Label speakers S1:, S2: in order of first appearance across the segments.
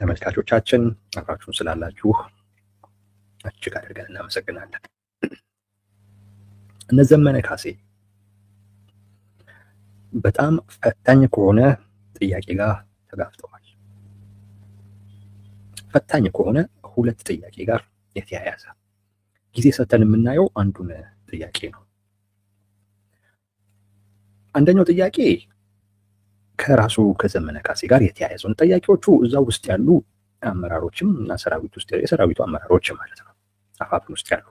S1: ተመልካቾቻችን አብራችሁን ስላላችሁ እጅግ አድርገን እናመሰግናለን። እነ ዘመነ ካሴ በጣም ፈታኝ ከሆነ ጥያቄ ጋር ተጋፍጠዋል። ፈታኝ ከሆነ ሁለት ጥያቄ ጋር የተያያዘ ጊዜ ሰተን የምናየው አንዱን ጥያቄ ነው። አንደኛው ጥያቄ ከራሱ ከዘመነ ካሴ ጋር የተያያዘውን ጥያቄዎቹ እዛው ውስጥ ያሉ አመራሮችም እና ሰራዊት ውስጥ የሰራዊቱ አመራሮች ማለት ነው አፋብን ውስጥ ያሉ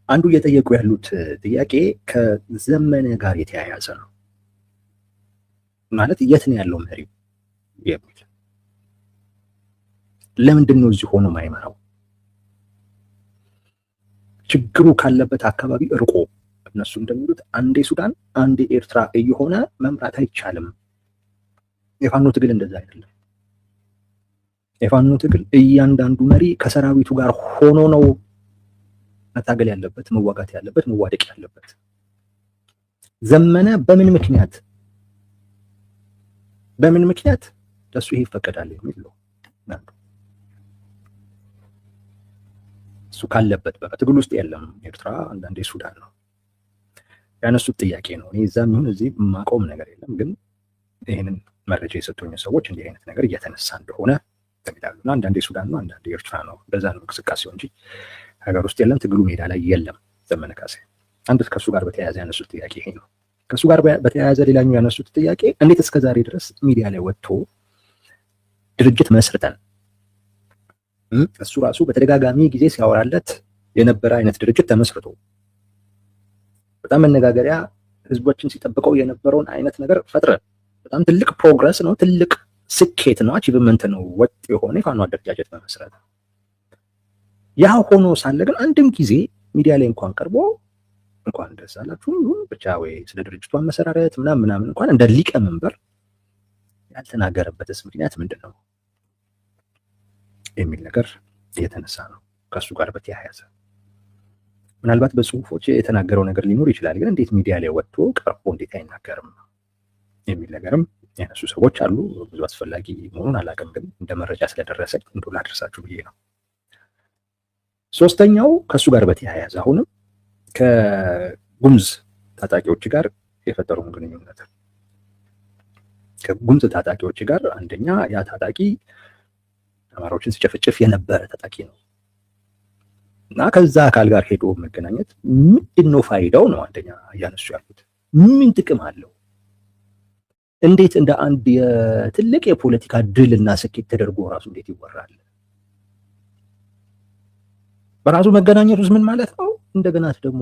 S1: አንዱ እየጠየቁ ያሉት ጥያቄ ከዘመነ ጋር የተያያዘ ነው። ማለት የት ነው ያለው መሪው የሚል ለምንድን ነው እዚህ ሆኖ ማይመራው? ችግሩ ካለበት አካባቢ እርቆ እነሱ እንደሚሉት አንዴ ሱዳን አንዴ ኤርትራ እየሆነ መምራት አይቻልም። የፋኖ ትግል እንደዛ አይደለም። የፋኖ ትግል እያንዳንዱ መሪ ከሰራዊቱ ጋር ሆኖ ነው መታገል ያለበት፣ መዋጋት ያለበት፣ መዋደቅ ያለበት። ዘመነ በምን ምክንያት ለሱ ይሄ ይፈቀዳል የሚል ነው። እሱ ካለበት በትግል ውስጥ የለም። ኤርትራ አንዳንዴ ሱዳን ነው ያነሱት ጥያቄ ነው። እኔ እዛም ይሁን እዚህ ማቆም ነገር የለም፣ ግን ይህንን መረጃ የሰጡኝ ሰዎች እንዲህ አይነት ነገር እየተነሳ እንደሆነ ተሚላሉና አንዳንዴ ሱዳን ነው አንዳንዴ ኤርትራ ነው፣ በዛ ነው እንቅስቃሴው እንጂ ሀገር ውስጥ የለም። ትግሉ ሜዳ ላይ የለም። ዘመነ ካሴ አንድ ከሱ ጋር በተያያዘ ያነሱት ጥያቄ ይሄ ነው። ከሱ ጋር በተያያዘ ሌላኛው ያነሱት ጥያቄ እንዴት እስከ ዛሬ ድረስ ሚዲያ ላይ ወጥቶ ድርጅት መስርተን እሱ ራሱ በተደጋጋሚ ጊዜ ሲያወራለት የነበረ አይነት ድርጅት ተመስርቶ በጣም መነጋገሪያ ህዝቦችን ሲጠብቀው የነበረውን አይነት ነገር ፈጥረን በጣም ትልቅ ፕሮግረስ ነው፣ ትልቅ ስኬት ነው፣ አቺቭመንት ነው ወጥ የሆነ የፋኖ አደረጃጀት መመስረት። ያ ሆኖ ሳለ ግን አንድም ጊዜ ሚዲያ ላይ እንኳን ቀርቦ እንኳን ደስ አላችሁ ብቻ ወይ ስለ ድርጅቱ አመሰራረት ምናምን እንኳን እንደ ሊቀመንበር ያልተናገረበትስ ምክንያት ምንድን ነው የሚል ነገር እየተነሳ ነው። ከሱ ጋር በተያያዘ ምናልባት በጽሁፎች የተናገረው ነገር ሊኖር ይችላል፣ ግን እንዴት ሚዲያ ላይ ወጥቶ ቀርቦ እንዴት አይናገርም የሚል ነገርም ያነሱ ሰዎች አሉ። ብዙ አስፈላጊ መሆኑን አላውቅም፣ ግን እንደ መረጃ ስለደረሰኝ እንደው ላድርሳችሁ ብዬ ነው። ሶስተኛው ከሱ ጋር በተያያዘ አሁንም ከጉምዝ ታጣቂዎች ጋር የፈጠረውን ግንኙነት ከጉምዝ ታጣቂዎች ጋር አንደኛ ያ ታጣቂ አማራዎችን ሲጨፈጭፍ የነበረ ታጣቂ ነው እና ከዛ አካል ጋር ሄዶ መገናኘት ምንድነው ፋይዳው ነው አንደኛ እያነሱ ያሉት። ምን ጥቅም አለው? እንዴት እንደ አንድ የትልቅ የፖለቲካ ድል እና ስኬት ተደርጎ ራሱ እንዴት ይወራል? በራሱ መገናኘት ውስጥ ምን ማለት ነው? እንደገና ደግሞ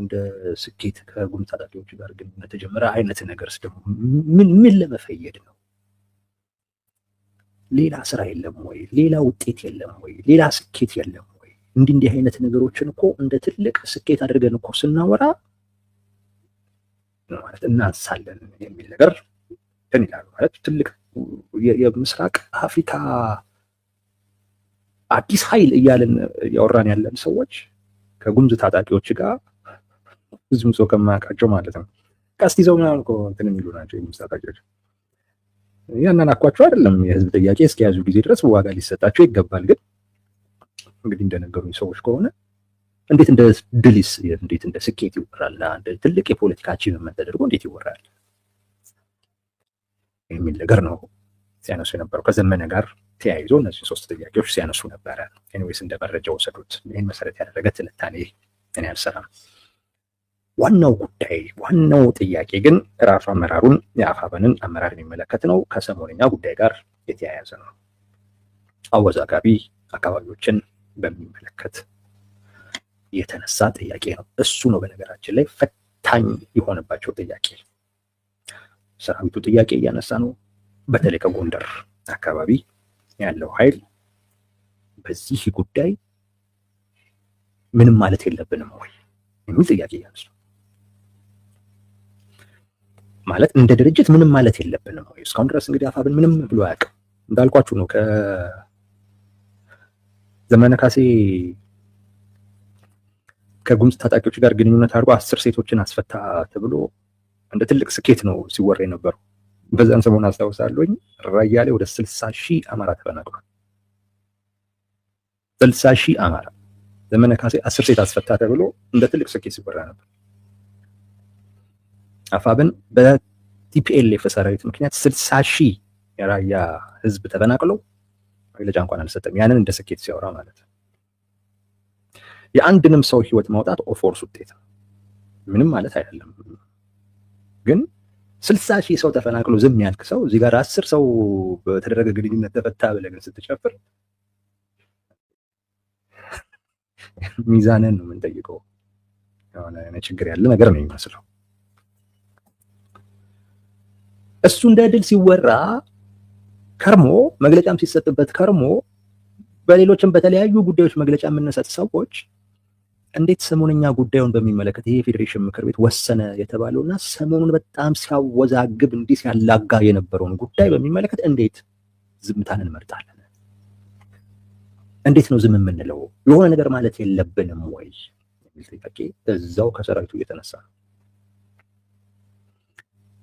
S1: እንደ ስኬት ከጉምዝ ታጣቂዎች ጋር ግንኙነት ተጀመረ አይነት ነገርስ ደግሞ ምን ለመፈየድ ነው? ሌላ ስራ የለም ወይ? ሌላ ውጤት የለም ወይ? ሌላ ስኬት የለም ወይ? እንዲህ አይነት ነገሮችን እኮ እንደ ትልቅ ስኬት አድርገን እኮ ስናወራ ማለት እናንሳለን የሚል ነገር ይላሉ። ማለት ትልቅ የምስራቅ አፍሪካ አዲስ ኃይል እያለን ያወራን ያለን ሰዎች ከጉምዝ ታጣቂዎች ጋር ብዙም ሰው ከማያውቃቸው ማለት ነው ቀስት ይዘው ምናምን እኮ እንትን የሚሉ ናቸው የጉምዝ ታጣቂዎች። ያናናኳቸው አይደለም። የህዝብ ጥያቄ እስከያዙ ጊዜ ድረስ ዋጋ ሊሰጣቸው ይገባል። ግን እንግዲህ እንደነገሩኝ ሰዎች ከሆነ እንዴት እንደ ድልስ እንዴት እንደ ስኬት ይወራል? እንደ ትልቅ የፖለቲካ አቺቭመንት ተደርጎ እንዴት ይወራል የሚል ነገር ነው ሲያነሱ የነበረው። ከዘመነ ጋር ተያይዞ እነዚህ ሶስት ጥያቄዎች ሲያነሱ ነበረ። ኤኒዌይስ እንደ መረጃ ወሰዱት። ይህን መሰረት ያደረገ ትንታኔ እኔ አልሰራም። ዋናው ጥያቄ ግን ራሱ አመራሩን የአፋብንን አመራር የሚመለከት ነው። ከሰሞነኛ ጉዳይ ጋር የተያያዘ ነው። አወዛጋቢ አካባቢዎችን በሚመለከት የተነሳ ጥያቄ ነው። እሱ ነው በነገራችን ላይ ፈታኝ የሆነባቸው ጥያቄ። ሰራዊቱ ጥያቄ እያነሳ ነው። በተለይ ከጎንደር አካባቢ ያለው ኃይል በዚህ ጉዳይ ምንም ማለት የለብንም ወይ የሚል ጥያቄ እያነሱ ማለት እንደ ድርጅት ምንም ማለት የለብንም ወይ? እስካሁን ድረስ እንግዲህ አፋብን ምንም ብሎ አያውቅም። እንዳልኳችሁ ነው ከዘመነ ካሴ ከጉምዝ ታጣቂዎች ጋር ግንኙነት አድርጎ 10 ሴቶችን አስፈታ ተብሎ እንደ ትልቅ ስኬት ነው ሲወራ የነበረው። በዛን ሰሞን አስታውሳለሁኝ ራያ ላይ ወደ 60,000 አማራ ተፈናቅሏል። 60,000 አማራ ዘመነ ካሴ 10 ሴት አስፈታ ተብሎ እንደ ትልቅ ስኬት ሲወራ ነበር። አፋብን በቲፒኤልኤፍ ሰራዊት ምክንያት 60,000 የራያ ህዝብ ተፈናቅሎ መግለጫ እንኳን አልሰጠም። ያንን እንደ ስኬት ሲያወራ ማለት ነው። የአንድንም ሰው ህይወት ማውጣት ኦፎርስ ውጤት ነው፣ ምንም ማለት አይደለም። ግን 60,000 ሰው ተፈናቅሎ ዝም ያልክ ሰው እዚህ ጋር 10 ሰው በተደረገ ግንኙነት ተፈታ ብለህ ግን ስትጨፍር ሚዛንን ነው የምንጠይቀው። የሆነ ችግር ያለ ነገር ነው የሚመስለው። እሱ እንደ ድል ሲወራ ከርሞ መግለጫም ሲሰጥበት ከርሞ በሌሎችም በተለያዩ ጉዳዮች መግለጫ የምንሰጥ ሰዎች እንዴት ሰሞንኛ ጉዳዩን በሚመለከት ይሄ የፌዴሬሽን ምክር ቤት ወሰነ የተባለውና ሰሞኑን በጣም ሲያወዛግብ እንዲህ ሲያላጋ የነበረውን ጉዳይ በሚመለከት እንዴት ዝምታን እንመርጣለን? እንዴት ነው ዝም የምንለው? የሆነ ነገር ማለት የለብንም ወይ የሚል ጥያቄ እዛው ከሰራዊቱ እየተነሳ ነው።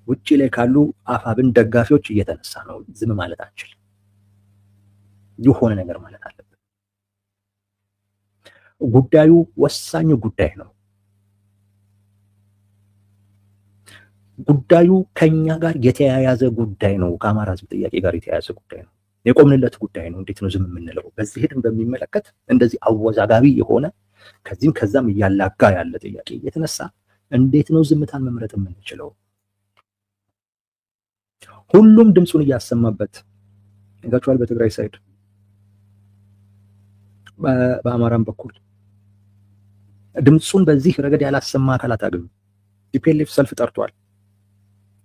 S1: ውጭ ላይ ካሉ አፋብን ደጋፊዎች እየተነሳ ነው። ዝም ማለት አንችልም፣ የሆነ ነገር ማለት አለብን። ጉዳዩ ወሳኝ ጉዳይ ነው። ጉዳዩ ከኛ ጋር የተያያዘ ጉዳይ ነው። ከአማራ ሕዝብ ጥያቄ ጋር የተያያዘ ጉዳይ ነው። የቆምንለት ጉዳይ ነው። እንዴት ነው ዝም የምንለው? በዚህ ሄድን በሚመለከት እንደዚህ አወዛጋቢ የሆነ ከዚህም ከዛም እያላጋ ያለ ጥያቄ እየተነሳ እንዴት ነው ዝምታን መምረጥ የምንችለው? ሁሉም ድምፁን እያሰማበት ይጋቸዋል። በትግራይ ሳይድ በአማራም በኩል ድምፁን በዚህ ረገድ ያላሰማ አካላት አገኙ። ቲፒኤልኤፍ ሰልፍ ጠርቷል።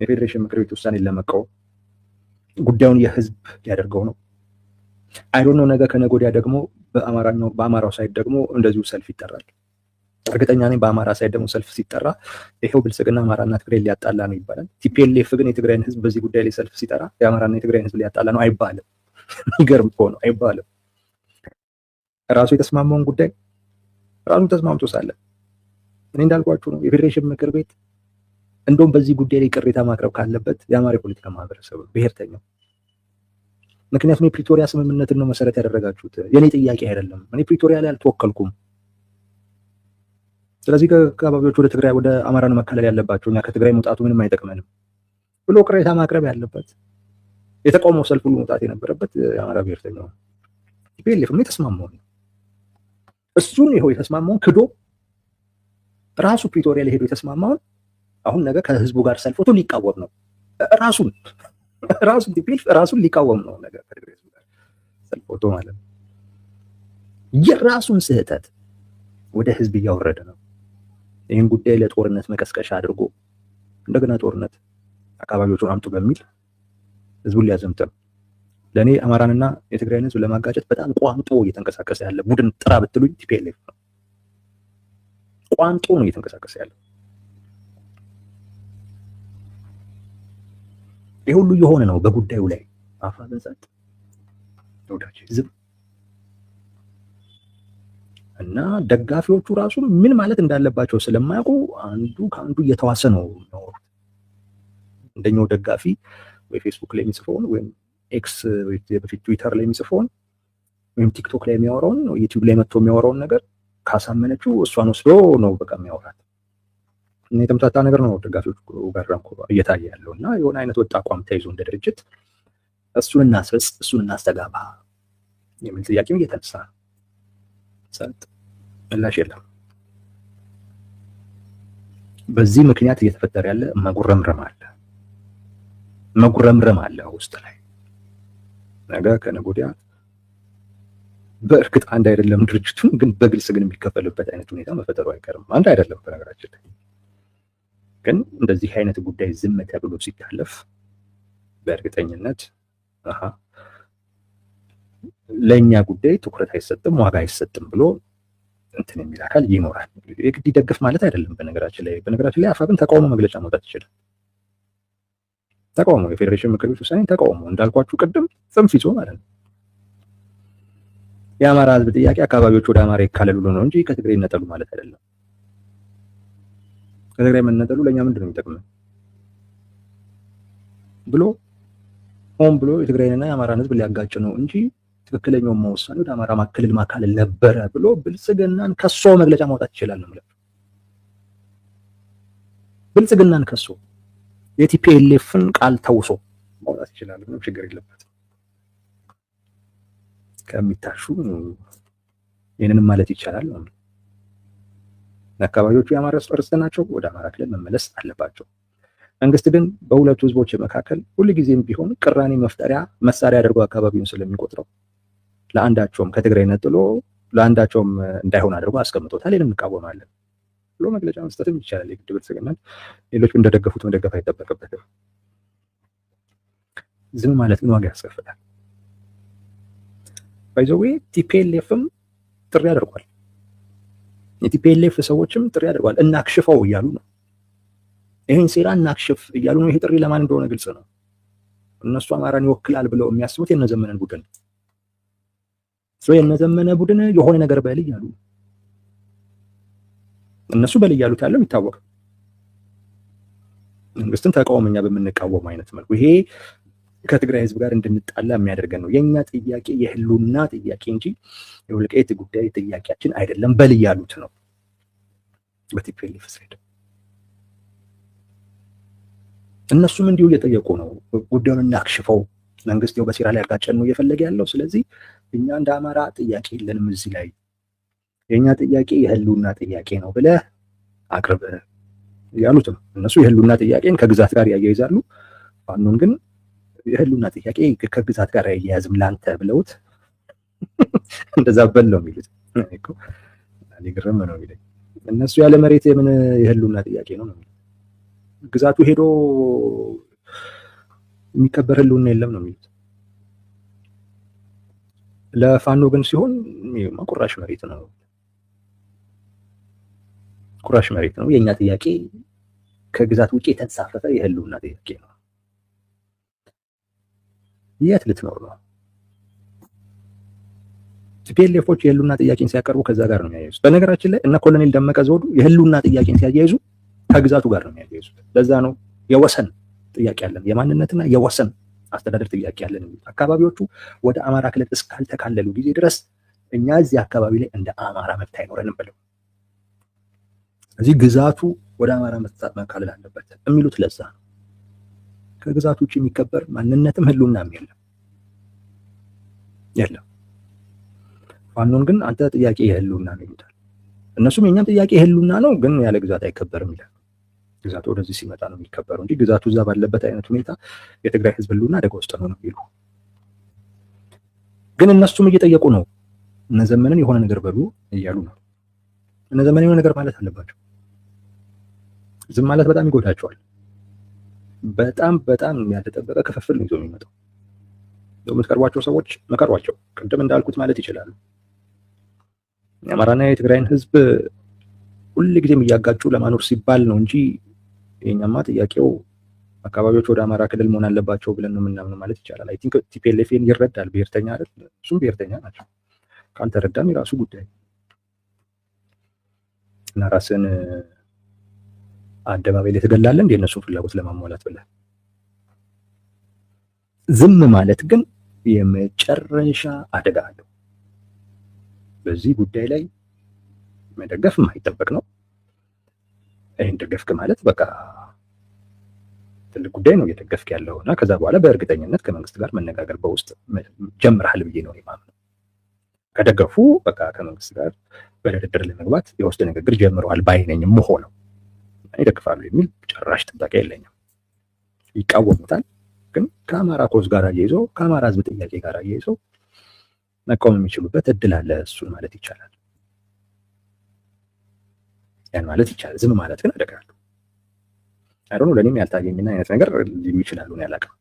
S1: የፌዴሬሽን ምክር ቤት ውሳኔን ለመቃወም ጉዳዩን የህዝብ ሊያደርገው ነው። አይዶን ነው። ነገ ከነገ ወዲያ ደግሞ በአማራው ሳይድ ደግሞ እንደዚሁ ሰልፍ ይጠራል። እርግጠኛ ነኝ በአማራ ሳይድ ደግሞ ሰልፍ ሲጠራ ይሄው ብልጽግና አማራና ትግራይ ሊያጣላ ነው ይባላል። ቲፒኤልኤፍ ግን የትግራይን ህዝብ በዚህ ጉዳይ ላይ ሰልፍ ሲጠራ የአማራና የትግራይን ህዝብ ሊያጣላ ነው አይባልም። የሚገርም እኮ ነው። አይባልም። ራሱ የተስማማውን ጉዳይ ራሱ ተስማምቶ ሳለ እኔ እንዳልኳችሁ ነው። የፌዴሬሽን ምክር ቤት እንደውም በዚህ ጉዳይ ላይ ቅሬታ ማቅረብ ካለበት የአማራ የፖለቲካ ማህበረሰብ ብሔርተኛው። ምክንያቱም የፕሪቶሪያ ስምምነትን ነው መሰረት ያደረጋችሁት። የኔ ጥያቄ አይደለም። እኔ ፕሪቶሪያ ላይ አልተወከልኩም። ስለዚህ ከአካባቢዎች ወደ ትግራይ ወደ አማራ ነው መካለል ያለባቸው፣ እኛ ከትግራይ መውጣቱ ምንም አይጠቅመንም ብሎ ቅሬታ ማቅረብ ያለበት፣ የተቃውሞ ሰልፍ ሁሉ መውጣት የነበረበት የአማራ ብሔርተኛው ቲፒኤልኤፍ ነው የተስማማው። እሱን ይኸው የተስማማውን ክዶ ራሱ ፕሪቶሪያ ላይ ሄዶ የተስማማውን አሁን ነገ ከህዝቡ ጋር ሰልፍ ወጥቶ ሊቃወም ነው። ራሱን ቲፒኤልኤፍ ራሱን ሊቃወም ነው ነገ ከትግራይ ህዝብ ጋር ሰልፍ ወጥቶ ማለት ነው። የራሱን ስህተት ወደ ህዝብ እያወረደ ነው። ይህን ጉዳይ ለጦርነት መቀስቀሻ አድርጎ እንደገና ጦርነት አካባቢዎቹን አምጡ በሚል ህዝቡን ሊያዘምት ነው። ለእኔ አማራንና የትግራይን ህዝብ ለማጋጨት በጣም ቋምጦ እየተንቀሳቀሰ ያለ ቡድን ጥራ ብትሉኝ ቲፒኤልኤፍ ነው። ቋምጦ ነው እየተንቀሳቀሰ ያለው። ይህ ሁሉ የሆነ ነው በጉዳዩ ላይ አፋብን ጸጥ ወዳጅ ዝም እና ደጋፊዎቹ ራሱ ምን ማለት እንዳለባቸው ስለማያውቁ አንዱ ከአንዱ እየተዋሰ ነው። እንደኛው ደጋፊ ወይ ፌስቡክ ላይ የሚጽፈውን ወይም ኤክስ በፊት ትዊተር ላይ የሚጽፈውን ወይም ቲክቶክ ላይ የሚያወራውን ዩቲዩብ ላይ መጥቶ የሚያወራውን ነገር ካሳመነችው እሷን ወስዶ ነው በቃ የሚያወራት። እና የተምታታ ነገር ነው ደጋፊዎቹ ጋር እየታየ ያለው እና የሆነ አይነት ወጣ አቋም ተይዞ እንደ ድርጅት እሱን እናስፈጽ እሱን እናስተጋባ የሚል ጥያቄም እየተነሳ ነው። ሰጥ ምላሽ የለም። በዚህ ምክንያት እየተፈጠረ ያለ መጉረምረም አለ ውስጥ ላይ። ነገ ከነገ ወዲያ በእርግጥ አንድ አይደለም ድርጅቱን ግን በግልጽ ግን የሚከፈልበት አይነት ሁኔታ መፈጠሩ አይቀርም። አንድ አይደለም በነገራችን ላይ ግን እንደዚህ አይነት ጉዳይ ዝም ተብሎ ሲታለፍ በእርግጠኝነት ለኛ ጉዳይ ትኩረት አይሰጥም፣ ዋጋ አይሰጥም ብሎ እንትን የሚል አካል ይኖራል። የግድ ይደግፍ ማለት አይደለም። በነገራችን ላይ አፋብን ተቃውሞ መግለጫ ማውጣት ይችላል። ተቃውሞ የፌዴሬሽን ምክር ቤት ውሳኔ ተቃውሞ እንዳልኳችሁ ቅድም ጽንፍ ይዞ ማለት ነው። የአማራ ህዝብ ጥያቄ አካባቢዎች ወደ አማራ ይካለሉ ነው እንጂ ከትግራይ ይነጠሉ ማለት አይደለም። ከትግራይ መነጠሉ ለኛ ምንድነው የሚጠቅመው? ብሎ ሆን ብሎ የትግራይንና የአማራን ህዝብ ሊያጋጭ ነው እንጂ ትክክለኛውን መወሰኑ ወደ አማራ ክልል ማካለል ነበረ ብሎ ብልጽግናን ከሶ መግለጫ ማውጣት ይችላል ነው ማለት። ብልጽግናን ከሶ የቲፒኤልኤፍን ቃል ተውሶ ማውጣት ይችላል። ምንም ችግር የለበትም። ከሚታሹ ይህንንም ማለት ይቻላል ነው። አካባቢዎቹ የአማራ ርስት ናቸው፣ ወደ አማራ ክልል መመለስ አለባቸው። መንግስት ግን በሁለቱ ህዝቦች መካከል ሁልጊዜም ቢሆን ቅራኔ መፍጠሪያ መሳሪያ አድርጎ አካባቢውን ስለሚቆጥረው ለአንዳቸውም ከትግራይ ነጥሎ ለአንዳቸውም እንዳይሆን አድርጎ አስቀምጦታል። ይህን እንቃወማለን ብሎ መግለጫ መስጠትም ይቻላል። የግድ ብልጽግና ሌሎች እንደደገፉት መደገፍ አይጠበቅበትም። ዝም ማለት ግን ዋጋ ያስከፍላል። ባይዘዌ ቲፒኤልኤፍም ጥሪ አድርጓል። የቲፒኤልኤፍ ሰዎችም ጥሪ አድርጓል። እናክሽፈው እያሉ ነው። ይህን ሴራ እናክሽፍ እያሉ ነው። ይሄ ጥሪ ለማን እንደሆነ ግልጽ ነው። እነሱ አማራን ይወክላል ብለው የሚያስቡት የነዘመነን ቡድን የነዘመነ ቡድን የሆነ ነገር በል እያሉ እነሱ በል እያሉት ያለው ይታወቅ። መንግስትን ተቃውመኛ በምንቃወም አይነት መልኩ ይሄ ከትግራይ ህዝብ ጋር እንድንጣላ የሚያደርገን ነው። የኛ ጥያቄ የህልውና ጥያቄ እንጂ የወልቃይት ጉዳይ ጥያቄያችን አይደለም በል እያሉት ነው። በቲፒኤልኤፍ ስሬድ እነሱም እንዲሁ እየጠየቁ ነው። ጉዳዩን እናክሽፈው፣ መንግስት ያው በሴራ ላይ ያጋጨን ነው እየፈለገ ያለው። ስለዚህ እኛ እንደ አማራ ጥያቄ የለንም እዚህ ላይ የኛ ጥያቄ የህልውና ጥያቄ ነው ብለህ አቅርብ ያሉት ነው። እነሱ የህልውና ጥያቄን ከግዛት ጋር ያያይዛሉ። ፋኖን ግን የህልውና ጥያቄ ከግዛት ጋር አያያዝም ላንተ ብለውት እንደዛ በል ነው የሚሉት እኮ እኔ ግርም ነው የሚለኝ። እነሱ ያለ መሬት የምን የህልውና ጥያቄ ነው ነው ግዛቱ ሄዶ የሚከበር ህልውና የለም ነው የሚሉት። ለፋኖ ግን ሲሆን ቁራሽ መሬት ነው፣ ቁራሽ መሬት ነው። የኛ ጥያቄ ከግዛት ውጪ የተንሳፈፈ የህልውና ጥያቄ ነው። የት ልትኖር ነው? ቲፒኤልኤፎች የህልውና ጥያቄን ሲያቀርቡ ከዛ ጋር ነው የሚያያይዙት። በነገራችን ላይ እነ ኮሎኔል ደመቀ ዘውዱ የህልውና ጥያቄን ሲያያይዙ ከግዛቱ ጋር ነው የሚያያይዙት። ለዛ ነው የወሰን ጥያቄ ያለን፣ የማንነትና የወሰን አስተዳደር ጥያቄ ያለን የሚሉት። አካባቢዎቹ ወደ አማራ ክልል እስካልተካለሉ ጊዜ ድረስ እኛ እዚህ አካባቢ ላይ እንደ አማራ መብት አይኖረንም ብለው እዚህ ግዛቱ ወደ አማራ መካለል አለበት የሚሉት ለዛ ነው። ከግዛቱ ውጭ የሚከበር ማንነትም ህልውናም የለም። ፋኖን ግን አንተ ጥያቄ የህልውና ነው ይሉታል። እነሱም የኛም ጥያቄ የህልውና ነው ግን ያለ ግዛት አይከበርም ይላል። ግዛቱ ወደዚህ ሲመጣ ነው የሚከበረው እንጂ ግዛቱ እዛ ባለበት አይነት ሁኔታ የትግራይ ህዝብ ህልውና አደጋ ውስጥ ነው የሚሉ። ግን እነሱም እየጠየቁ ነው። እነዘመንን የሆነ ነገር በሉ እያሉ ነው። እነዘመንን የሆነ ነገር ማለት አለባቸው። ዝም ማለት በጣም ይጎዳቸዋል። በጣም ያልተጠበቀ ክፍፍል ነው ይዞ የሚመጣው። የምትቀርቧቸው ሰዎች መከሯቸው። ቅድም እንዳልኩት ማለት ይችላሉ። የአማራና የትግራይን ህዝብ ሁልጊዜም እያጋጩ ለማኖር ሲባል ነው እንጂ የኛማ ጥያቄው አካባቢዎች ወደ አማራ ክልል መሆን አለባቸው ብለን ነው የምናምነው ማለት ይቻላል። አይ ቲንክ ቲፒኤልኤፍን ይረዳል። ብሔርተኛ አይደል? እሱም ብሔርተኛ ናቸው። ካልተረዳም የራሱ ጉዳይ እና ራስን አደባባይ ላይ ትገላለህ እንደ እነሱን ፍላጎት ለማሟላት ብለህ። ዝም ማለት ግን የመጨረሻ አደጋ አለው። በዚህ ጉዳይ ላይ መደገፍ የማይጠበቅ ነው። ይህን ደገፍክ ማለት በቃ ትልቅ ጉዳይ ነው እየደገፍክ ያለው እና ከዛ በኋላ በእርግጠኝነት ከመንግስት ጋር መነጋገር በውስጥ ጀምረሃል ብዬ ነው የማምነው። ከደገፉ በቃ ከመንግስት ጋር በድርድር ለመግባት የውስጥ ንግግር ጀምረዋል ባይነኝም ሆነው ይደግፋሉ የሚል ጭራሽ ጥያቄ የለኝም። ይቃወሙታል፣ ግን ከአማራ ኮዝ ጋር አያይዘው ከአማራ ህዝብ ጥያቄ ጋር አያይዘው መቃወም የሚችሉበት እድል አለ። እሱን ማለት ይቻላል። ያን ማለት ይቻላል። ዝም ማለት ግን አደጋ አለው። አይዶን ለኔም ያልታየኝና አይነት ነገር ሊሉ ይችላሉ ነው ያላቀም።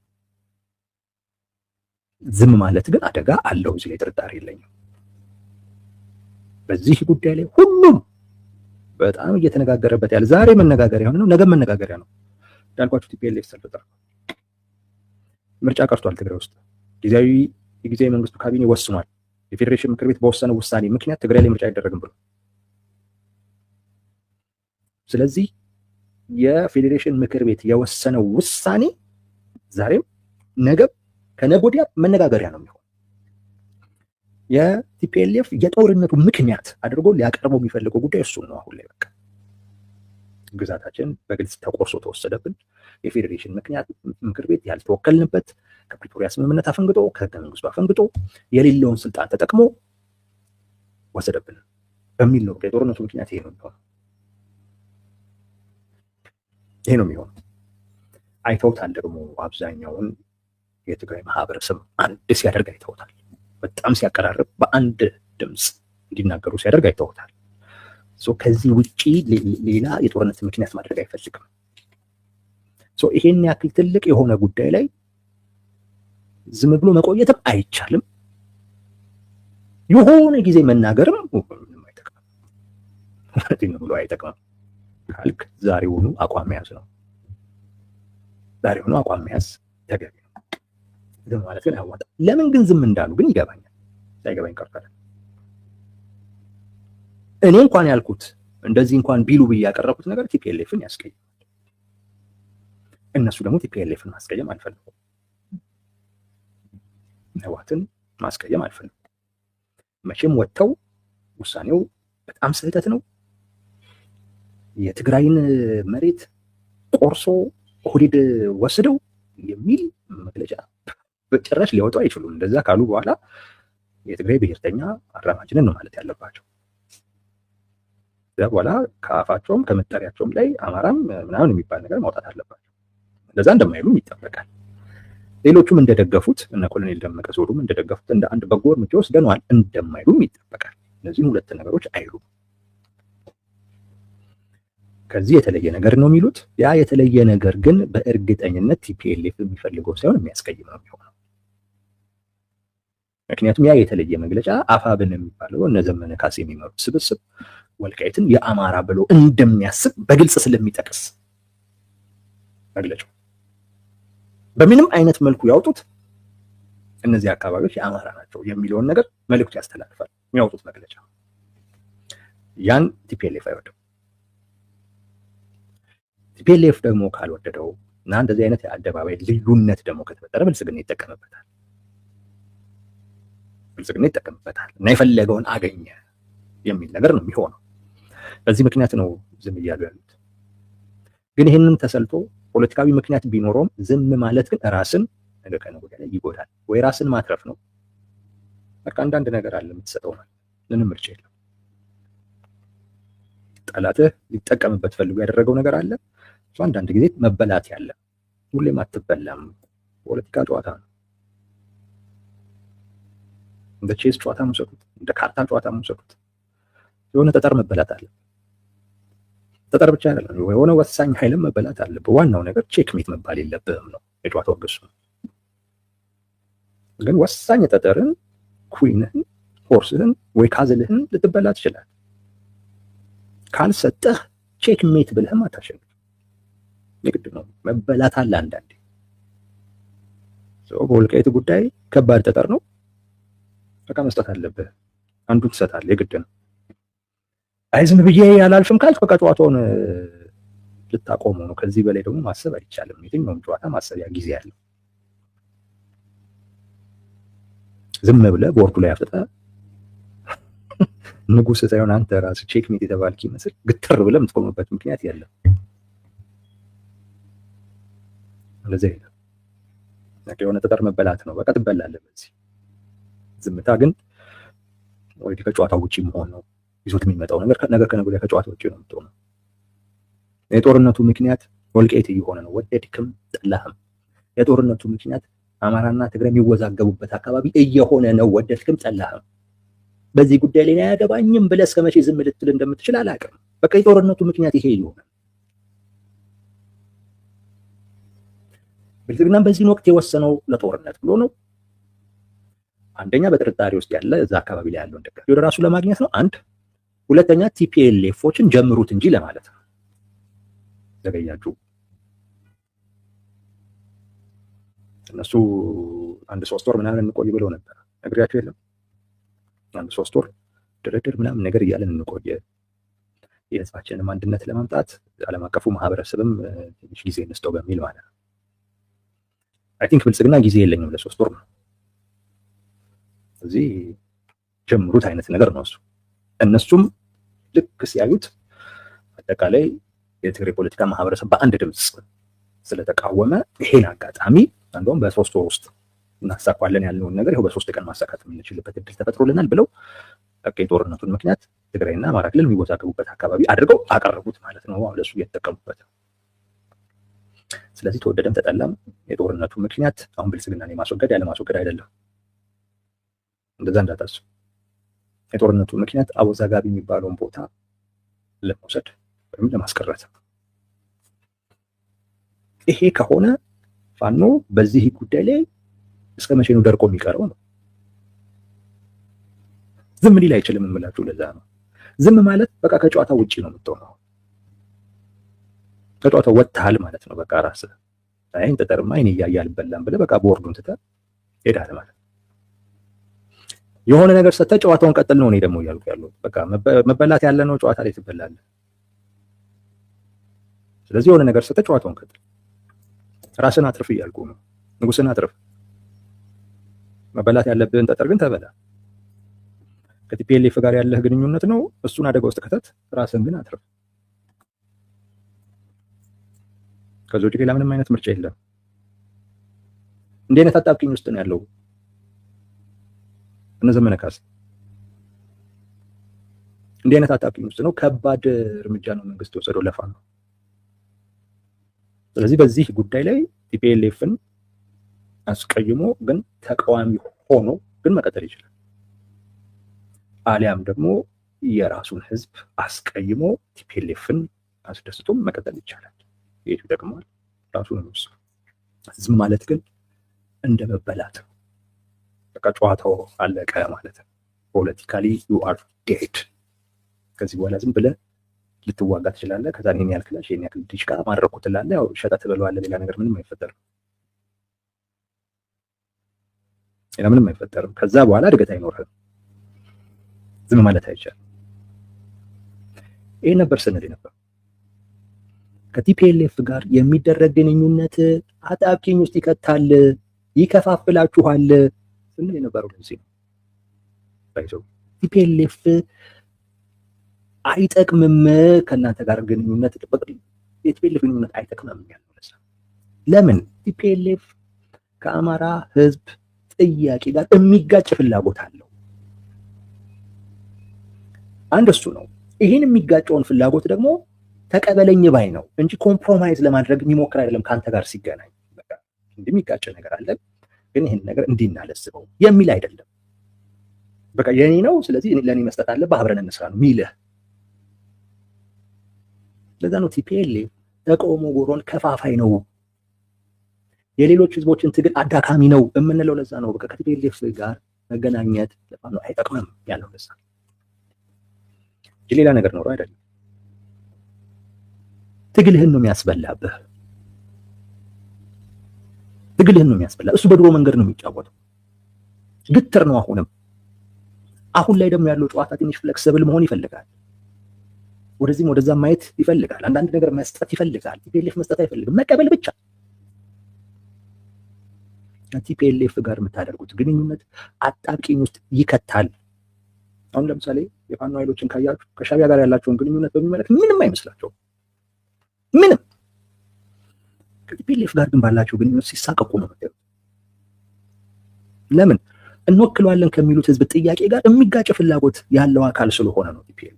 S1: ዝም ማለት ግን አደጋ አለው። እዚህ ላይ ጥርጣሬ የለኝም። በዚህ ጉዳይ ላይ ሁሉም በጣም እየተነጋገረበት ያለ ዛሬ መነጋገሪያ የሆነ ነው፣ ነገ መነጋገሪያ ነው። እንዳልኳችሁ ቲፒኤልኤፍ ሰልፍ ጠርቷል። ምርጫ ቀርቷል ትግራይ ውስጥ። የጊዜያዊ መንግስቱ ካቢኔ ወስኗል። የፌዴሬሽን ምክር ቤት በወሰነው ውሳኔ ምክንያት ትግራይ ላይ ምርጫ አይደረግም ብሎ። ስለዚህ የፌዴሬሽን ምክር ቤት የወሰነው ውሳኔ ዛሬም ነገ ከነገ ወዲያ መነጋገሪያ ነው የሚሆን። የቲፒኤልኤፍ የጦርነቱ ምክንያት አድርጎ ሊያቀርበው የሚፈልገው ጉዳይ እሱን ነው። አሁን ላይ በቃ ግዛታችን በግልጽ ተቆርሶ ተወሰደብን፣ የፌዴሬሽን ምክር ቤት ያልተወከልንበት ከፕሪቶሪያ ስምምነት አፈንግጦ ከህገ መንግስቱ አፈንግጦ የሌለውን ስልጣን ተጠቅሞ ወሰደብን በሚል ነው። የጦርነቱ ምክንያት ይሄ ነው የሚሆነው። ይሄ ነው የሚሆነው። አይተውታል ደግሞ አብዛኛውን የትግራይ ማህበረሰብ አንድ ሲያደርግ አይተውታል። በጣም ሲያቀራርብ በአንድ ድምፅ እንዲናገሩ ሲያደርግ አይተውታል። ከዚህ ውጪ ሌላ የጦርነት ምክንያት ማድረግ አይፈልግም። ይሄን ያክል ትልቅ የሆነ ጉዳይ ላይ ዝም ብሎ መቆየትም አይቻልም። የሆነ ጊዜ መናገርም ምንም አይጠቅምም ብሎ አይጠቅምም ካልክ ዛሬውኑ አቋም መያዝ ነው። ዛሬውኑ አቋም መያዝ ተገቢ ነው። ዝም ማለት ግን አያዋጣም። ለምን ግን ዝም እንዳሉ ግን ይገባኛል። ሳይገባኝ ቀርቷል። እኔ እንኳን ያልኩት እንደዚህ እንኳን ቢሉ ብዬ ያቀረብኩት ነገር ቲፒኤልኤፍን ያስቀይማል። እነሱ ደግሞ ቲፒኤልኤፍን ማስቀየም አልፈልጉም። ህወሓትን ማስቀየም አልፈልጉም። መቼም ወጥተው ውሳኔው በጣም ስህተት ነው፣ የትግራይን መሬት ቆርሶ ኦህዴድ ወስደው የሚል መግለጫ በጭራሽ ሊወጡ አይችሉም። እንደዛ ካሉ በኋላ የትግራይ ብሔርተኛ አራማጅንን ነው ማለት ያለባቸው። በኋላ ከአፋቸውም ከመጠሪያቸውም ላይ አማራም ምናምን የሚባል ነገር ማውጣት አለባቸው። እንደዛ እንደማይሉም ይጠበቃል። ሌሎቹም እንደደገፉት እነ ኮሎኔል ደመቀ ዘውዱም እንደደገፉት እንደ አንድ በጎ እርምጃ ወስደነዋል እንደማይሉም ይጠበቃል። እነዚህም ሁለት ነገሮች አይሉም። ከዚህ የተለየ ነገር ነው የሚሉት። ያ የተለየ ነገር ግን በእርግጠኝነት ቲፒኤልኤፍ የሚፈልገው ሳይሆን የሚያስቀይም ነው የሚሆነው። ምክንያቱም ያ የተለየ መግለጫ አፋብን የሚባለው እነ ዘመነ ካሴ የሚመሩት ስብስብ ወልቃይትን የአማራ ብሎ እንደሚያስብ በግልጽ ስለሚጠቅስ መግለጫው በምንም አይነት መልኩ ያውጡት እነዚህ አካባቢዎች የአማራ ናቸው የሚለውን ነገር መልእክቱ ያስተላልፋል የሚያወጡት መግለጫ። ያን ቲፒኤልኤፍ አይወደው። ቲፒኤልኤፍ ደግሞ ካልወደደው እና እንደዚህ አይነት የአደባባይ ልዩነት ደግሞ ከተፈጠረ ብልጽግና ይጠቀምበታል። እና የፈለገውን አገኘ የሚል ነገር ነው የሚሆነው። በዚህ ምክንያት ነው ዝም እያሉ ያሉት። ግን ይህንን ተሰልቶ ፖለቲካዊ ምክንያት ቢኖረውም ዝም ማለት ግን ራስን ነገ ከነገ ወዲያ ላይ ይጎዳል። ወይ ራስን ማትረፍ ነው። በቃ አንዳንድ ነገር አለ የምትሰጠው ማለት ምንም ምርጫ የለም። ጠላትህ ሊጠቀምበት ፈልጎ ያደረገው ነገር አለ። አንዳንድ ጊዜ መበላት ያለ ሁሌም አትበላም። ፖለቲካ ጨዋታ ነው። እንደ ቼስ ጨዋታ መውሰዱት፣ እንደ ካርታ ጨዋታ መውሰዱት። የሆነ ጠጠር መበላት አለ። ጠጠር ብቻ አይደለም፣ የሆነ ወሳኝ ኃይልም መበላት አለ። ዋናው ነገር ቼክ ሜት መባል የለብህም ነው የጨዋታው ግሱ። ግን ወሳኝ ጠጠርን፣ ኩዊንህን፣ ሆርስህን ወይ ካዝልህን ልትበላ ትችላለህ። ካልሰጠህ ቼክ ሜት ብለህም አታሸንፍ። የግድ ነው መበላት አለ አንዳንዴ። በወልቃይት ጉዳይ ከባድ ጠጠር ነው። በቃ መስጠት አለብህ። አንዱን ትሰጣለህ፣ የግድ ነው። አይ ዝም ብዬ ያላልፍም ካልክ በቃ ጨዋታውን ልታቆመው ነው። ከዚህ በላይ ደግሞ ማሰብ አይቻልም። የትኛውም ጨዋታ ማሰቢያ ጊዜ ያለው። ዝም ብለህ ቦርዱ ላይ አፍጥጠህ ንጉሥ ሳይሆን አንተ ራስህ ቼክ ሜት የተባልክ ይመስል ግትር ብለህ የምትቆምበት ምክንያት የለም። እንደዚህ አይደለም። የሆነ ጠጠር መበላት ነው። በቃ ትበላለህ በዚህ። ዝምታ ግን ወይ ከጨዋታው ውጪ መሆን ነው ይዞት የሚመጣው ነገር። ነገ ከነገ ወዲያ ከጨዋታው ውጪ ነው የምትሆነው። የጦርነቱ ምክንያት ወልቃይት እየሆነ ነው፣ ወደድክም ጠላህም። የጦርነቱ ምክንያት አማራና ትግራይ የሚወዛገቡበት አካባቢ እየሆነ ነው፣ ወደድክም ጠላህም። በዚህ ጉዳይ ላይ አያገባኝም ብለህ እስከ መቼ ዝም ልትል እንደምትችል አላውቅም። በቃ የጦርነቱ ምክንያት ይሄ ይሆናል። ብልጽግናም በዚህን ወቅት የወሰነው ለጦርነት ብሎ ነው። አንደኛ በጥርጣሬ ውስጥ ያለ እዛ አካባቢ ላይ ያለውን ደጋፊ ወደ ራሱ ለማግኘት ነው። አንድ ሁለተኛ ቲፒኤልኤፎችን ጀምሩት እንጂ ለማለት ነው። ዘገያችሁ። እነሱ 1-3 ወር ምናምን እንቆይ ብለው ነበር። ነግሬያቸው የለም 1-3 ወር ድርድር ምናምን ነገር እያለን እንቆየ፣ የህዝባችንንም አንድነት ለማምጣት ዓለም አቀፉ ማህበረሰብም ትንሽ ጊዜ እንስጠው በሚል ማለት ነው። አይ ቲንክ ብልጽግና ጊዜ የለኝም ለ3 ወር ነው እዚህ ጀምሩት አይነት ነገር ነው እሱ። እነሱም ልክ ሲያዩት አጠቃላይ የትግራይ ፖለቲካ ማህበረሰብ በአንድ ድምፅ ስለተቃወመ ይሄን አጋጣሚ እንደውም በ3 ወር ውስጥ እናሳካለን ያለውን ነገር ይኸው በ3 ቀን ማሳካት የምንችልበት እድል ተፈጥሮልናል ብለው በቃ የጦርነቱን ምክንያት ትግራይና አማራ ክልል የሚወዛገቡበት አካባቢ አድርገው አቀረቡት ማለት ነው። ለሱ እየተጠቀሙበት። ስለዚህ ተወደደም ተጠላም የጦርነቱ ምክንያት አሁን ብልጽግናን የማስወገድ ያለ ማስወገድ አይደለም። እንደዛ እንዳታስቡ። የጦርነቱ ምክንያት አወዛጋቢ የሚባለውን ቦታ ለመውሰድ ወይም ለማስቀረት። ይሄ ከሆነ ፋኖ በዚህ ጉዳይ ላይ እስከ መቼ ነው ደርቆ የሚቀረው ነው? ዝም ሊል አይችልም የምላችሁ ለዛ ነው። ዝም ማለት በቃ ከጨዋታ ውጪ ነው የምትሆነው። ከጨዋታው ወጥተሃል ማለት ነው። በቃ ራስህ አይን ተጠርማ አይን እያያል በላም ብለህ በቃ ቦርዱን ትተህ ሄዳለህ ማለት ነው። የሆነ ነገር ሰተህ ጨዋታውን ቀጥል ነው እኔ ደግሞ እያልኩ ያለው። በቃ መበላት ያለ ነው ጨዋታ ላይ ትበላለህ። ስለዚህ የሆነ ነገር ሰተህ ጨዋታውን ቀጥል፣ ራስን አትርፍ እያልኩ ነው። ንጉስን አትርፍ። መበላት ያለብህን ጠጠር ግን ተበላ። ከቲፒኤልኤፍ ጋር ያለህ ግንኙነት ነው፣ እሱን አደጋ ውስጥ ከተት፣ ራስን ግን አትርፍ። ከዚህ ውጭ ሌላ ምንም አይነት ምርጫ የለም። እንዲህ አይነት አጣብቂኝ ውስጥ ነው ያለው እነ ዘመነ ካሴ። እንዲህ አይነት አጣብቂኝ ውስጥ ነው። ከባድ እርምጃ ነው መንግስት የወሰደው ለፋኖ። ስለዚህ በዚህ ጉዳይ ላይ ቲፒኤልኤፍን አስቀይሞ ግን ተቃዋሚ ሆኖ ግን መቀጠል ይችላል። አሊያም ደግሞ የራሱን ህዝብ አስቀይሞ ቲፒኤልኤፍን አስደስቶም መቀጠል ይቻላል። የቱ ደግሟል ራሱ ነው። ዝም ማለት ግን እንደ መበላት ነው። በቃ ጨዋታው አለቀ ማለት ነው። ፖለቲካሊ ዩ አር ዴድ። ከዚህ በኋላ ዝም ብለህ ልትዋጋ ትችላለህ። ከዛ ይሄን ያህል ክላሽ ይሄን ያህል ዲሽቃ ማድረኩ ትላለህ። ያው ሸጠህ ትበለዋለህ። ሌላ ነገር ምንም አይፈጠርም። ሌላ ምንም አይፈጠርም። ከዛ በኋላ እድገት አይኖርህም። ዝም ማለት አይቻልም። ይሄ ነበር ስንል ነበር። ከቲፒኤልኤፍ ጋር የሚደረግ ግንኙነት አጣብቂኝ ውስጥ ይከታል፣ ይከፋፍላችኋል ስንል የነበረው ለዚህ ነው። ቲፒኤልኤፍ አይጠቅምም፣ ከእናንተ ጋር ግንኙነት የቲፒኤልኤፍ ግንኙነት አይጠቅምም ያለው ለምን? ቲፒኤልኤፍ ከአማራ ህዝብ ጥያቄ ጋር የሚጋጭ ፍላጎት አለው። አንድ እሱ ነው። ይህን የሚጋጨውን ፍላጎት ደግሞ ተቀበለኝ ባይ ነው እንጂ ኮምፕሮማይዝ ለማድረግ የሚሞክር አይደለም። ከአንተ ጋር ሲገናኝ በቃ እንደሚጋጭ ነገር አለ፣ ግን ይህን ነገር እንዲናለስበው የሚል አይደለም። በቃ የኔ ነው፣ ስለዚህ ለኔ መስጠት አለብህ፣ አብረን እንስራ ነው የሚልህ። ለዛ ነው ቲፒኤልኤፍ ተቃውሞ ጎሮን ከፋፋይ ነው፣ የሌሎች ህዝቦችን ትግል አዳካሚ ነው የምንለው ለዛ ነው። በቃ ከቲፒኤልኤፍ ጋር መገናኘት ለፋኖ አይጠቅምም ያለው ለዛ ሌላ ነገር ኖሮ አይደለም። ትግልህን ነው የሚያስበላብህ። ትግልህን ነው የሚያስበላ። እሱ በድሮ መንገድ ነው የሚጫወተው። ግትር ነው አሁንም። አሁን ላይ ደግሞ ያለው ጨዋታ ትንሽ ፍሌክሲብል መሆን ይፈልጋል። ወደዚህም ወደዛም ማየት ይፈልጋል። አንዳንድ ነገር መስጠት ይፈልጋል። ቲፒኤልኤፍ መስጠት አይፈልግም፣ መቀበል ብቻ። ቲፒኤልኤፍ ጋር የምታደርጉት ግንኙነት አጣብቂኝ ውስጥ ይከታል። አሁን ለምሳሌ የፋኖ ኃይሎችን ካያችሁ ከሻቢያ ጋር ያላቸውን ግንኙነት በሚመለከት ምንም አይመስላቸውም። ምንም። ከቲፒኤልኤፍ ጋር ግን ባላቸው ግንኙነት ሲሳቀቁ ነው የምታዩት። ለምን? እንወክለዋለን ከሚሉት ህዝብ ጥያቄ ጋር የሚጋጭ ፍላጎት ያለው አካል ስለሆነ ነው ቲፒኤልኤፍ።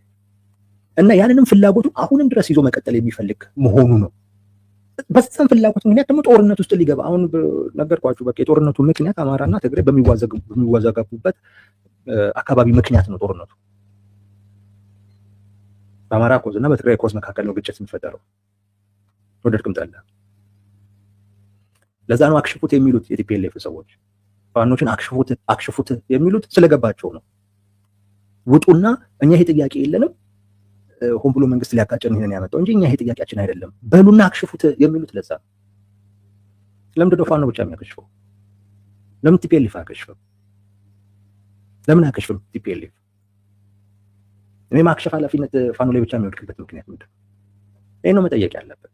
S1: እና ያንንም ፍላጎቱ አሁንም ድረስ ይዞ መቀጠል የሚፈልግ መሆኑ ነው። በዛም ፍላጎት ምክንያት ደግሞ ጦርነት ውስጥ ሊገባ አሁን ነገርኳችሁ። በቃ የጦርነቱ ምክንያት አማራና ትግራይ በሚዋዘገቡበት አካባቢ ምክንያት ነው ጦርነቱ። በአማራ ኮዝ እና በትግራይ ኮዝ መካከል ነው ግጭት የሚፈጠረው። ወደድክም ጠላ። ለዛ ነው አክሽፉት የሚሉት የቲፒኤልኤፍ ሰዎች። ፋኖችን አክሽፉት የሚሉት ስለገባቸው ነው። ውጡና እኛ ይሄ ጥያቄ የለንም፣ ሆን ብሎ መንግስት ሊያቃጨን ይሄን ያመጣው እንጂ እኛ ይሄ ጥያቄያችን አይደለም በሉና አክሽፉት የሚሉት ለዛ ነው። ለምንድን ነው ፋኖ ብቻ የሚያከሽፈው? ለምን ቲፒኤልኤፍ አያከሽፍም? ለምን አያከሽፍም ቲፒኤልኤፍ? እኔ ማክሸፍ ኃላፊነት ፋኖ ላይ ብቻ የሚወድቅበት ምክንያት ምንድን ነው? ይሄ ነው መጠየቅ ያለበት።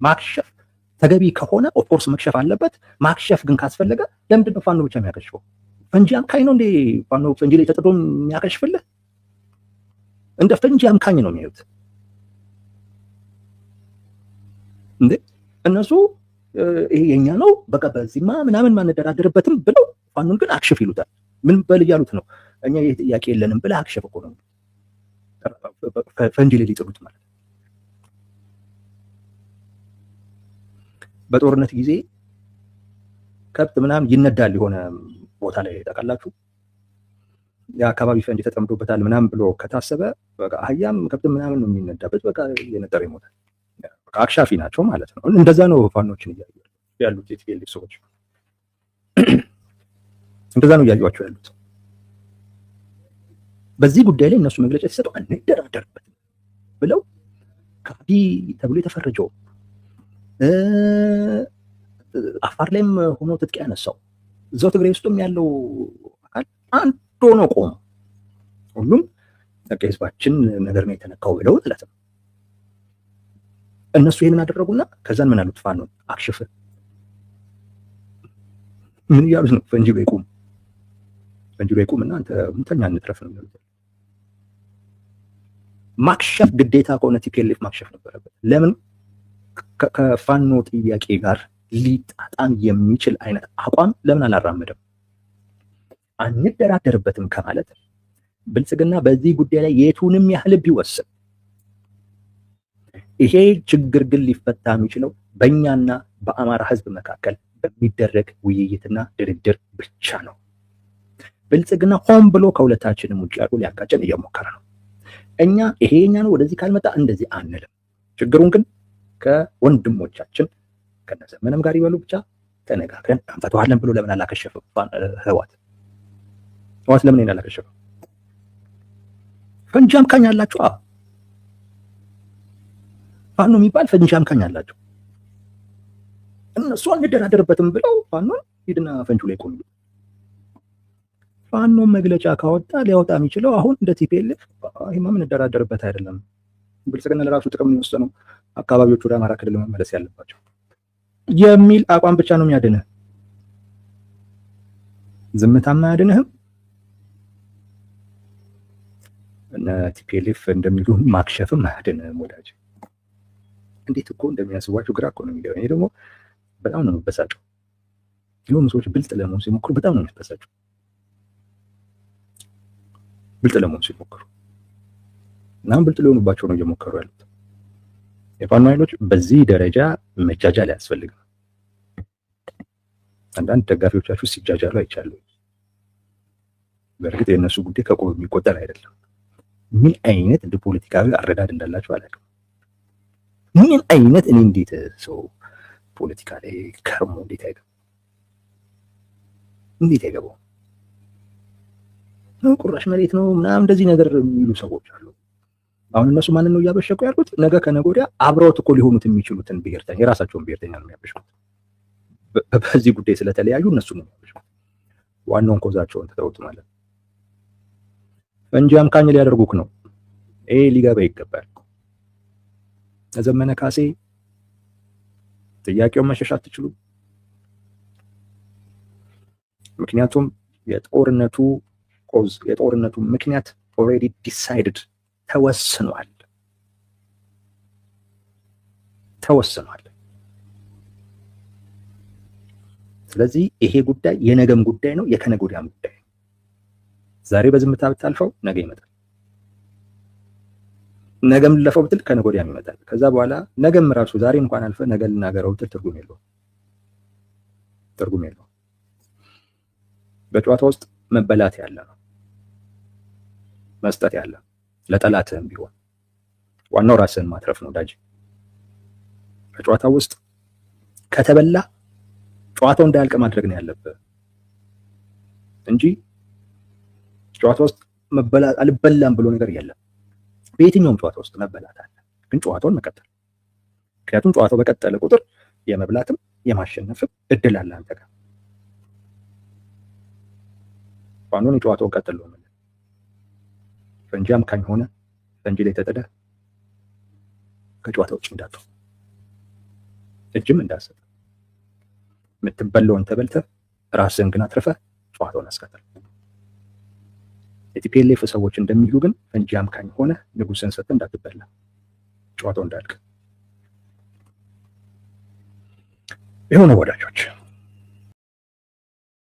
S1: ማክሸፍ ተገቢ ከሆነ ኦፍኮርስ መክሸፍ አለበት። ማክሸፍ ግን ካስፈለገ ለምንድን ነው ፋኖ ብቻ የሚያከሽፈው? ፈንጂ አምካኝ ነው እንዴ ፋኖ ፈንጂ ላይ ተጥዶ የሚያከሽፍልህ? እንደ ፈንጂ አምካኝ ነው የሚሉት እንዴ እነሱ። ይሄ የኛ ነው በቃ በዚህማ ምናምን ማንደራደርበትም ብለው ፋኖን ግን አክሽፍ ይሉታል። ምን በል እያሉት ነው? እኛ ይሄ ጥያቄ የለንም ብለህ አክሽፍ እኮ ነው ፈንጂ ላይ ሊጥሉት ማለት። በጦርነት ጊዜ ከብት ምናምን ይነዳል የሆነ ቦታ ላይ ታውቃላችሁ። የአካባቢ ፈንጂ ተጠምዶበታል ምናምን ብሎ ከታሰበ በቃ አህያም ከብት ምናምን ነው የሚነዳበት። በቃ እየነጠረ ይሞታል። በቃ አክሻፊ ናቸው ማለት ነው። እንደዛ ነው ፋኖችን እያዩ ያሉት የቲፒኤልኤፍ ሰዎች፣ እንደዛ ነው እያዩዋቸው ያሉት። በዚህ ጉዳይ ላይ እነሱ መግለጫ ሲሰጡ አንደራደርበት ብለው ካዲ ተብሎ የተፈረጀው አፋር ላይም ሆኖ ትጥቅ ያነሳው እዛው ትግራይ ውስጥም ያለው አካል አንድ ሆኖ ቆሞ ሁሉም በቃ ህዝባችን ነገር ነው የተነካው ብለው ማለት ነው። እነሱ ይሄንን አደረጉና ከዛን ምን አሉት? ፋኖ አክሽፍ ምን ያሉት ነው? ፈንጂ በይቁም ፈንጂ በይቁም እና አንተ ሙተኛ እንትረፍ ነው የሚሉት። ማክሸፍ ግዴታ ከሆነ ቲፒኤልኤፍ ማክሸፍ ነበረበት። ለምን ከፋኖ ጥያቄ ጋር ሊጣጣም የሚችል አይነት አቋም ለምን አላራመደም? አንደራደርበትም ከማለት ብልጽግና በዚህ ጉዳይ ላይ የቱንም ያህል ቢወስን ይሄ ችግር ግን ሊፈታ የሚችለው በእኛና በአማራ ህዝብ መካከል በሚደረግ ውይይትና ድርድር ብቻ ነው። ብልጽግና ሆን ብሎ ከሁለታችንም ውጭ አድርጎ ሊያጋጨን እየሞከረ ነው። እኛ ይሄ የኛ ነው ወደዚህ ካልመጣ እንደዚህ አንልም። ችግሩን ግን ከወንድሞቻችን ከነዘመነም ጋር ይበሉ ብቻ ተነጋግረን እንፈታዋለን ብሎ ለምን አላከሸፈም? ህወሓት ለምን አላከሸፈም? ፈንጂ አምካኝ አላችሁ። ፋኖ የሚባል ፈንጂ አምካኝ አላቸው። እነሱ አንደራደርበትም ብለው ፋኖን ሂድና ፈንጁ ላይ ቆዩ። ፋኖ መግለጫ ካወጣ ሊያወጣ የሚችለው አሁን እንደ ቲፒኤልኤፍ ይሄማ ምን እንደራደርበት አይደለም፣ ብልጽግና ለራሱ ጥቅም ነው የወሰነው፣ አካባቢዎቹ ወደ አማራ ክልል መመለስ ያለባቸው የሚል አቋም ብቻ ነው የሚያድንህ። ዝምታማ አያድንህም። እና ቲፒኤልኤፍ እንደሚሉ ማክሸፍም አያድንህም ወዳጅ። እንዴት እኮ እንደሚያስቧቸው ግራ እኮ ነው የሚገባኝ። እኔ ደግሞ በጣም ነው የሚበሳጨው። የሆኑ ሰዎች ብልጥ ለመሆን ሲሞክሩ በጣም ነው የሚበሳጨው። ብልጥ ለመሆን ሲሞክሩ እናም ብልጥ ሊሆኑባቸው ነው እየሞከሩ ያሉት። የፋኖ ኃይሎች በዚህ ደረጃ መጃጃል አያስፈልግም። አንዳንድ ደጋፊዎቻችሁ ሲጃጃሉ አይቻለሁ። በእርግጥ የእነሱ ጉዳይ ከቆብ የሚቆጠር አይደለም። ምን አይነት እንደ ፖለቲካዊ አረዳድ እንዳላቸው አላውቅም። ምን አይነት እኔ እንዴት ሰው ፖለቲካ ላይ ከርሞ እንዴት አይገባው? ቁራሽ መሬት ነው ምናምን እንደዚህ ነገር የሚሉ ሰዎች አሉ። አሁን እነሱ ማንን ነው እያበሸቁ ያሉት? ነገ ከነገ ወዲያ አብረውት እኮ ሊሆኑት የሚችሉትን ብሔርተኛ የራሳቸውን ብሔርተኛ ነው የሚያበሽቁት። በዚህ ጉዳይ ስለተለያዩ እነሱ ነው የሚያበሽቁት። ዋናውን ኮዛቸውን ተተውት ማለት ነው። ፈንጂ አምካኝ ሊያደርጉክ ነው። ይሄ ሊገባ ይገባል። ዘመነ ካሴ ጥያቄውን መሸሽ አትችሉም። ምክንያቱም የጦርነቱ ኮዝ የጦርነቱ ምክንያት ኦልሬዲ ዲሳይድድ ተወስኗል። ስለዚህ ይሄ ጉዳይ የነገም ጉዳይ ነው፣ የከነገ ወዲያም ጉዳይ ነው። ዛሬ በዝምታ ብታልፈው ነገ ይመጣል። ነገም ልለፈው ብትል ከነገ ወዲያም ይመጣል። ከዛ በኋላ ነገም ራሱ ዛሬ እንኳን አልፈ ነገ ልናገረው ብትል ትርጉም የለውም። በጨዋታ ውስጥ መበላት ያለ ነው፣ መስጠት ያለ ለጠላትህም ቢሆን ዋናው ራስህን ማትረፍ ነው ዳጅ። በጨዋታ ውስጥ ከተበላ ጨዋታው እንዳያልቅ ማድረግ ነው ያለብህ እንጂ ጨዋታ ውስጥ መበላት አልበላም ብሎ ነገር የለም። በየትኛውም ጨዋታ ውስጥ መበላት አለ፣ ግን ጨዋታውን መቀጠል። ምክንያቱም ጨዋታው በቀጠለ ቁጥር የመብላትም የማሸነፍም እድል አለ አንተ ጋር። ፋኖን የጨዋታውን ቀጥል ነው ማለት ፈንጂ አምካኝ ሆነ ፈንጂ ላይ ተጠደ ከጨዋታ ውጭ እንዳትሆን እጅም እንዳሰጥ የምትበለውን ተበልተህ ራስህን ግን አትርፈህ ጨዋታውን አስቀጥል። የቲፒኤልኤፍ ሰዎች እንደሚሉ ግን ፈንጂ አምካኝ ሆነ ንጉስን ሰጥተህ እንዳትበላ ጨዋታው እንዳልቅ የሆነ ወዳጆች